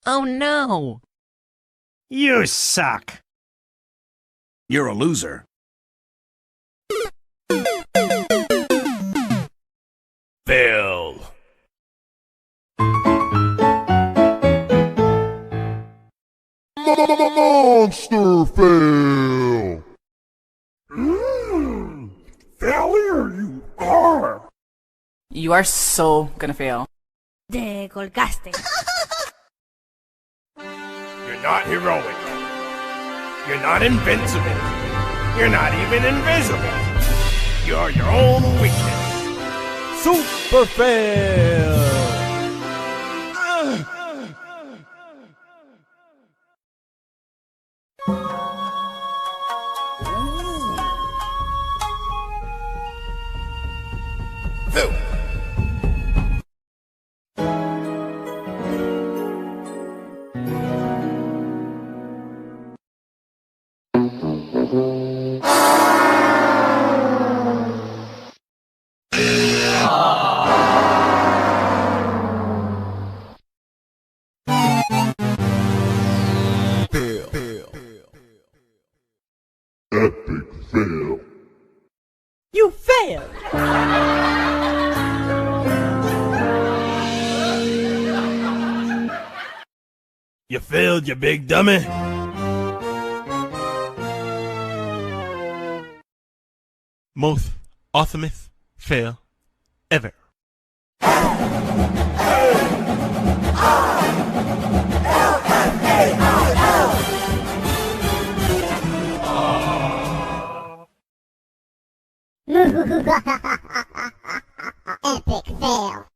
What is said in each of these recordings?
Oh no! You suck. You're a loser. Fail. Monster fail! Failure you are! You are so gonna fail. Te colgaste. You're not heroic. You're not invincible. You're not even invisible. You're your own weakness. Super fail! Phil. Epic fail! You failed! You failed, you big dummy. Most awesomest fail ever. Epic fail.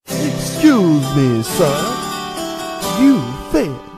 Excuse me, sir. You failed.